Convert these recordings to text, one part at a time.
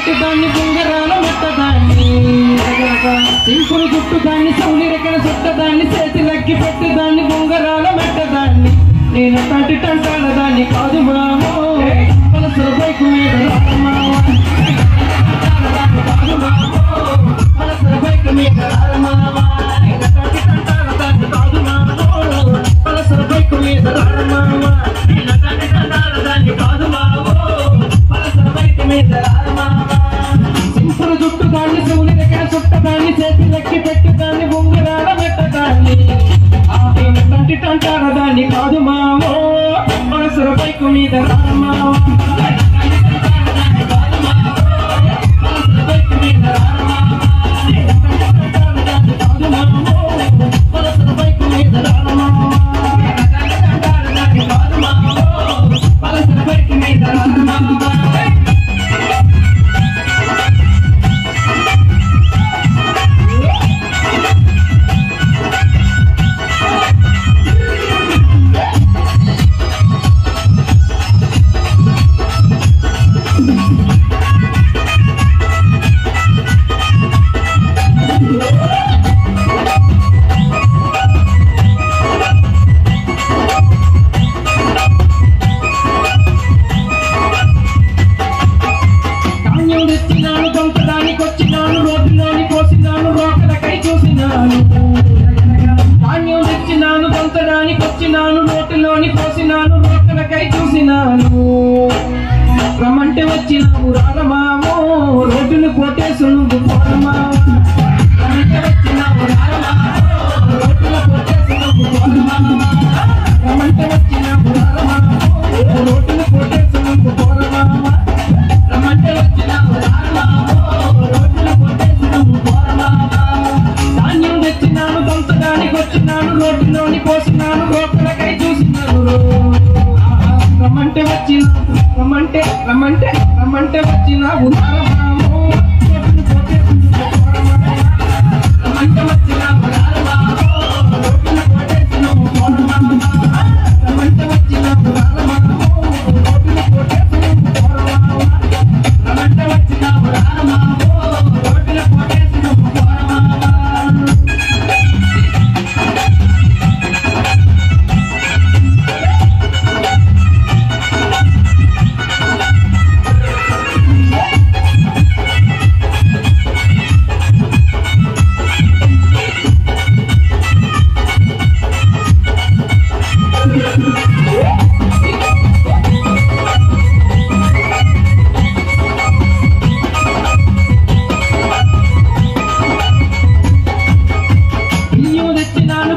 పెట్టి దాన్ని బొంగరాల మెట్టదాన్ని సింపుల్ జుట్టు దాన్ని సౌలి రెక్కల చుట్టదాన్ని చేతిలక్కి పెట్టి దాన్ని బొంగరాల మెట్టదాన్ని నేను తంటి టంటాల దాన్ని కాదు మామో మనసుల బైకు మీద మనసుల బైకు మీద తంటి టంటాల దాన్ని కాదు మామో మనసుల బైకు మీద తంటి టంటాల దాన్ని కాదు మామో మనసుల బైకు మీద సింపుల్ జుట్టు దాన్ని సౌలి రెక్కల చుట్టదాన్ని చేతిలక్కి పెట్టి దాన్ని బొంగరాల మెట్టదాన్ని తంటి టంటాల దాన్ని కాదు మామో మనసుల బైకు మీద వచ్చినాను నోటిలోని పోసినాను రోకలకై చూసినాను రమ్మంటే వచ్చినావు రారమామో రోడ్డును కొట్టేసు నువ్వు పోరమామో రమ్మంటే వచ్చినావు రారమామో రోడ్డును కొట్టేసు నువ్వు పోరమామో రమ్మంటే వచ్చినావు రారమామో రోడ్డును కొట్టేసు నువ్వు పోరమామో రమ్మంటే వచ్చినావు రారమామో రోడ్డును కొట్టేసు నువ్వు పోరమామో ధాన్యం తెచ్చినాను దంచడానికి వచ్చినాను రోడ్డులోని పోసినాను రోకలకై చూసినాను రమ్మంటే వచ్చినావు రమ్మంటే వచ్చినావు రారమామో రోడ్డును కొట్టేసు నువ్వు పోరమామో రమ్మంటే వచ్చినావు రారమామో రోడ్డును కొట్టేసు నువ్వు పోరమామో రమ్మంటే వచ్చినావు రారమామో రోడ్డును కొట్టేసు నువ్వు పోరమామో రమ్మంటే వచ్చినావు రారమామో రోడ్డును కొట్టేసు నువ్వు పోరమామో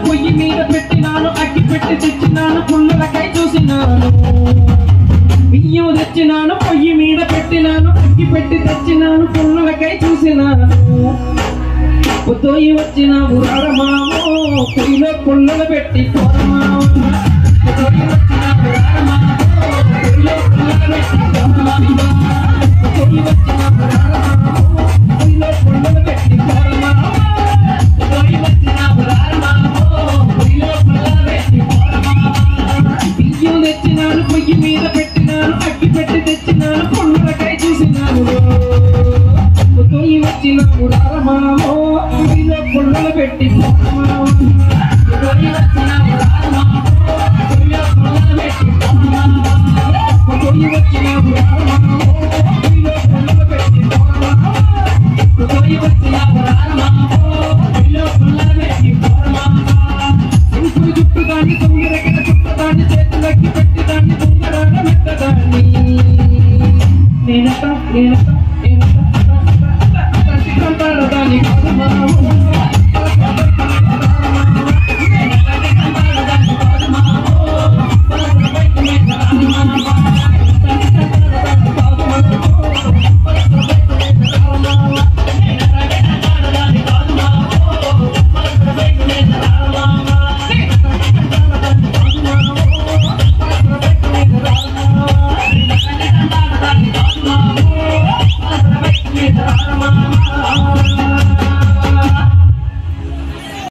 పొయ్యి మీద పెట్టినాను అగ్గి పెట్టి తెచ్చినాను పుల్లలకై చూసినాను బియ్యం తెచ్చినాను పొయ్యి మీద పెట్టినాను అగ్గి పెట్టి తెచ్చినాను పుల్లలకై చూసినాను పొయ్యి వచ్చినావు రారమామో పొయ్యిలో పుల్లలు పెట్టి పోరమామో పొయ్యి వచ్చినావు రారమామో పొయ్యిలో పుల్లలు పెట్టి పోరమామో పొయ్యి వచ్చినావు రారమామో పొయ్యిలో పుల్లలు పెట్టి పోరమామో పొయ్యి వచ్చినావు రారమామో బియ్యం తెచ్చినాను పొయ్యి మీద పెట్టినాను అగ్గి పెట్టి తెచ్చినాను పుల్లలకై చూసినాను పొయ్యి వచ్చినావు రారమామో పొయ్యిలో పుల్లలు పెట్టి పోరమామో పొయ్యి వచ్చినావు రారమామో పొయ్యిలో పుల్లలు పెట్టి పోరమామో పొయ్యి వచ్చినావు రారమామో పొయ్యిలో పుల్లలు పెట్టి పోరమామో పొయ్యి వచ్చినావు రారమామో పొయ్యిలో పుల్లలు పెట్టి పోరమామో సింపుల్ జుట్టు దాన్ని సౌలి రెక్కల చుట్టదాన్ని చేతులకి పెట్టి దాన్ని బొంగరాల మెట్టదాన్ని నేనట